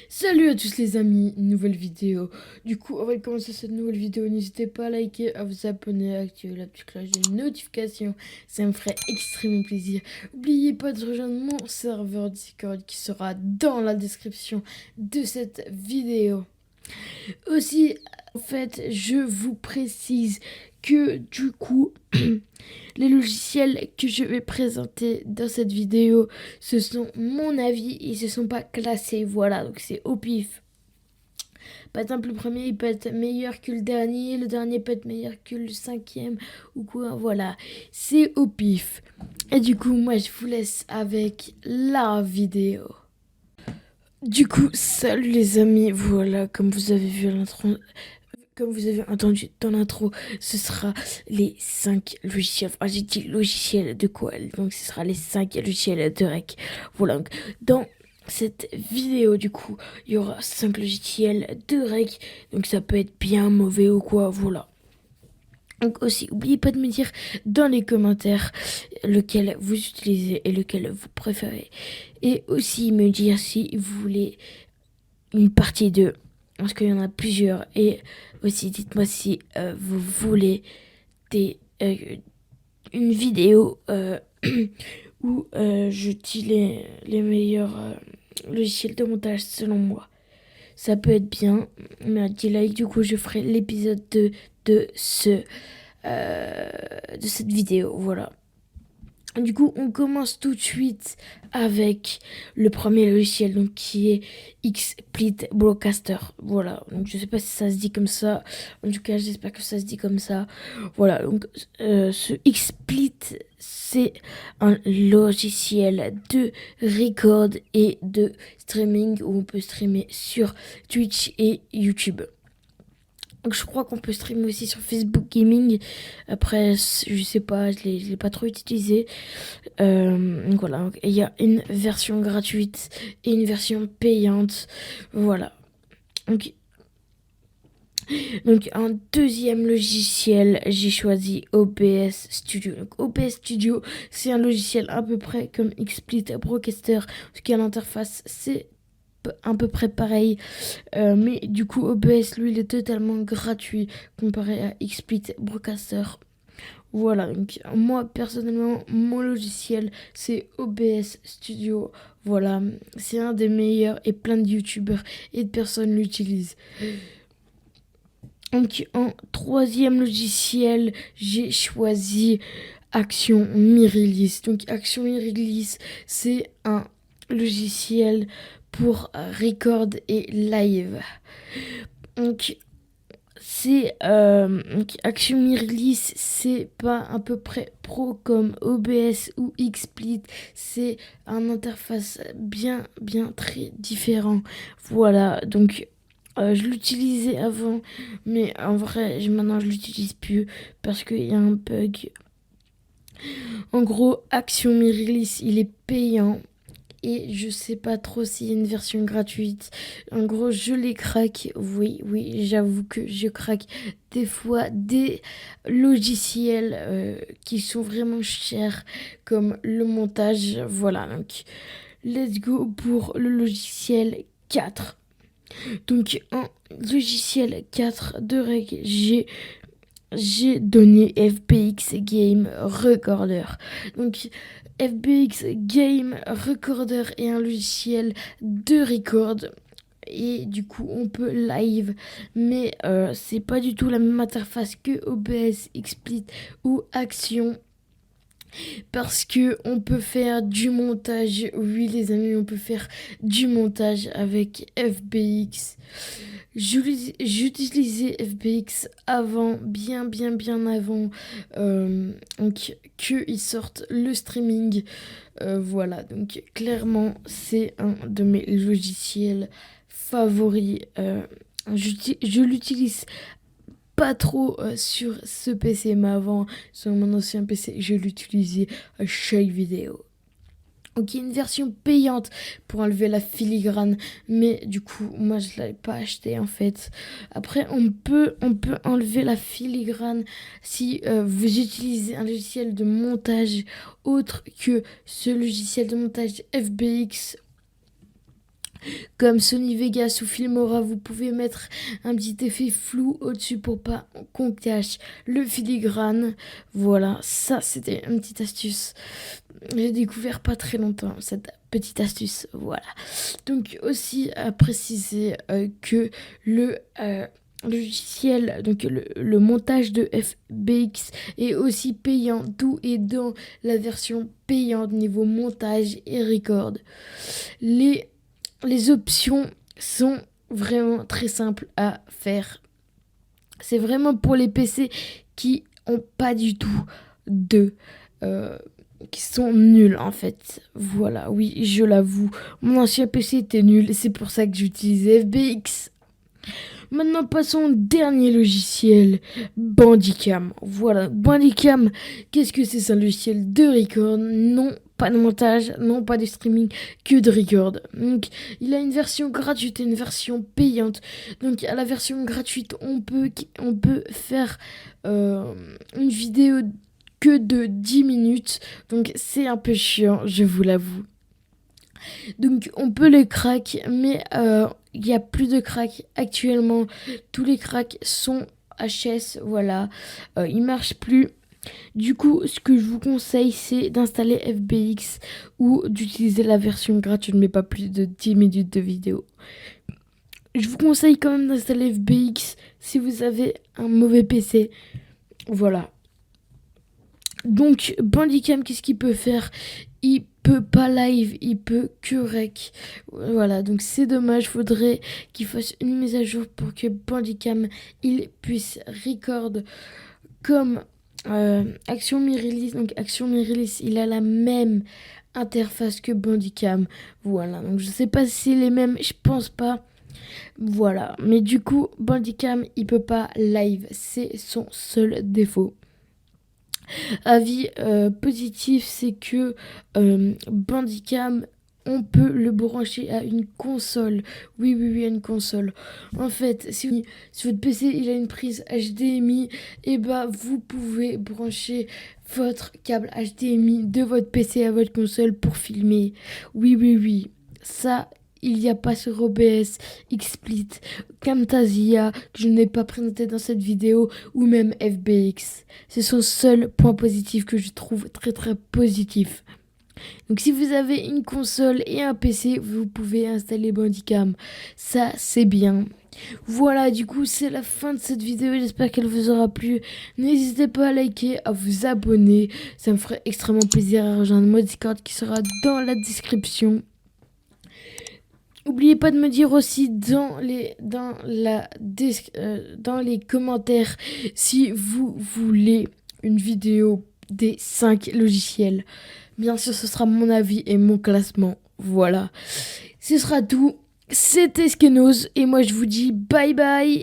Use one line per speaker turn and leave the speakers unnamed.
Salut à tous les amis, nouvelle vidéo. Du coup, avant de commencer cette nouvelle vidéo, n'hésitez pas à liker, à vous abonner, à activer la petite cloche de notification. Ça me ferait extrêmement plaisir. N'oubliez pas de rejoindre mon serveur Discord qui sera dans la description de cette vidéo. Aussi, en fait, je vous précise que du coup, les logiciels que je vais présenter dans cette vidéo, ce sont mon avis, ils ne sont pas classés, voilà, donc c'est au pif. Par exemple, le premier il peut être meilleur que le dernier peut être meilleur que le cinquième, ou quoi, voilà, c'est au pif. Et du coup, moi je vous laisse avec la vidéo. Du coup, salut les amis, voilà, comme vous avez vu à l'intro, comme vous avez entendu dans l'intro, ce sera les 5 logiciels. Enfin, j'ai dit logiciels de quoi? Donc, ce sera les 5 logiciels de REC. Voilà. Donc, dans cette vidéo, du coup, il y aura 5 logiciels de REC. Donc, ça peut être bien, mauvais ou quoi. Voilà. Donc aussi, n'oubliez pas de me dire dans les commentaires lequel vous utilisez et lequel vous préférez. Et aussi me dire si vous voulez une partie 2 parce qu'il y en a plusieurs. Et aussi, dites-moi si vous voulez des, une vidéo où je dis les meilleurs logiciels de montage selon moi. Ça peut être bien, mais à 10 likes, du coup, je ferai l'épisode 2 de, de cette vidéo. Voilà. Du coup, on commence tout de suite avec le premier logiciel, donc qui est XSplit Broadcaster. Voilà, donc je sais pas si ça se dit comme ça. En tout cas, j'espère que ça se dit comme ça. Voilà, donc ce XSplit, c'est un logiciel de record et de streaming où on peut streamer sur Twitch et YouTube. Donc je crois qu'on peut streamer aussi sur Facebook Gaming. Après, je sais pas, je l'ai pas trop utilisé. Donc voilà, il y a une version gratuite et une version payante. Voilà. Donc, donc un deuxième logiciel, j'ai choisi OBS Studio. Donc OBS Studio, c'est un logiciel à peu près comme XSplit Broadcaster, ce qui a l'interface, c'est à peu près pareil. Mais du coup, OBS, lui, il est totalement gratuit comparé à XSplit Broadcaster. Voilà, donc moi personnellement, mon logiciel c'est OBS Studio. Voilà, c'est un des meilleurs et plein de youtubeurs et de personnes l'utilisent. Donc en troisième logiciel, j'ai choisi Action Mirilis. Donc Action Mirilis, c'est un logiciel pour record et live. Donc c'est Action Mirrorless, c'est pas à peu près pro comme OBS ou XSplit, c'est un interface bien très différent. Voilà, donc je l'utilisais avant, mais en vrai maintenant je l'utilise plus parce qu'il y a un bug. En gros, Action Mirrorless, il est payant. Et je sais pas trop s'il y a une version gratuite. En gros, je les craque. Oui, oui, j'avoue que je craque des fois des logiciels qui sont vraiment chers, comme le montage. Voilà, donc let's go pour le logiciel 4. Donc, en logiciel 4 de règle, j'ai donné FBX Game Recorder. Donc, FBX Game Recorder est un logiciel de record. Et du coup, on peut live, mais c'est pas du tout la même interface que OBS, XSplit ou Action. Parce que on peut faire du montage. Oui, les amis, on peut faire du montage avec FBX. J'utilisais FBX avant, bien avant donc, qu'ils sortent le streaming. Voilà, donc clairement, c'est un de mes logiciels favoris. Je l'utilise pas trop sur ce PC, mais avant, sur mon ancien PC, je l'utilisais à chaque vidéo. Donc il y a une version payante pour enlever la filigrane, mais du coup moi je l'avais pas acheté en fait. Après on peut enlever la filigrane si vous utilisez un logiciel de montage autre que ce logiciel de montage FBX Comme Sony Vegas ou Filmora, vous pouvez mettre un petit effet flou au-dessus pour pas qu'on cache le filigrane. Voilà, ça c'était une petite astuce. J'ai découvert pas très longtemps cette petite astuce. Voilà. Donc aussi à préciser que le logiciel, donc le montage de FBX est aussi payant. Tout est dans la version payante niveau montage et record. Les options sont vraiment très simples à faire. C'est vraiment pour les PC qui ont pas du tout de... qui sont nuls en fait. Voilà, oui, je l'avoue. Mon ancien PC était nul et c'est pour ça que j'utilisais FBX. Maintenant, passons au dernier logiciel, Bandicam. Voilà, Bandicam, qu'est-ce que c'est? C'est un logiciel de record? Non, pas de montage, non, pas de streaming, que de record. Donc, il a une version gratuite et une version payante. Donc, à la version gratuite, on peut faire une vidéo que de 10 minutes. Donc, c'est un peu chiant, je vous l'avoue. Donc on peut les crack, mais il n'y a plus de crack actuellement. Tous les cracks sont HS, voilà. Ils marchent plus. Du coup, ce que je vous conseille, c'est d'installer FBX ou d'utiliser la version gratuite, mais pas plus de 10 minutes de vidéo. Je vous conseille quand même d'installer FBX si vous avez un mauvais PC. Voilà. Donc, Bandicam, qu'est-ce qu'il peut faire? Il peut pas live, il peut que rec. Voilà, donc c'est dommage. Faudrait qu'il fasse une mise à jour pour que Bandicam il puisse record comme Action Mi Release. Donc, Action Mi Release, il a la même interface que Bandicam. Voilà, donc je sais pas si c'est les mêmes, je pense pas. Voilà, mais du coup, Bandicam il peut pas live, c'est son seul défaut. Avis positif, c'est que Bandicam, on peut le brancher à une console. Oui, oui, oui, à une console. En fait, si votre PC il a une prise HDMI, et bah vous pouvez brancher votre câble HDMI de votre PC à votre console pour filmer. Oui, oui, oui. Ça, il n'y a pas sur OBS, XSplit, Camtasia, que je n'ai pas présenté dans cette vidéo, ou même FBX. C'est son seul point positif que je trouve très très positif. Donc si vous avez une console et un PC, vous pouvez installer Bandicam. Ça, c'est bien. Voilà, du coup, c'est la fin de cette vidéo. J'espère qu'elle vous aura plu. N'hésitez pas à liker, à vous abonner. Ça me ferait extrêmement plaisir à rejoindre mon Discord qui sera dans la description. N'oubliez pas de me dire aussi dans les commentaires si vous voulez une vidéo des 5 logiciels. Bien sûr, ce sera mon avis et mon classement. Voilà. Ce sera tout. C'était Skenos et moi je vous dis bye bye.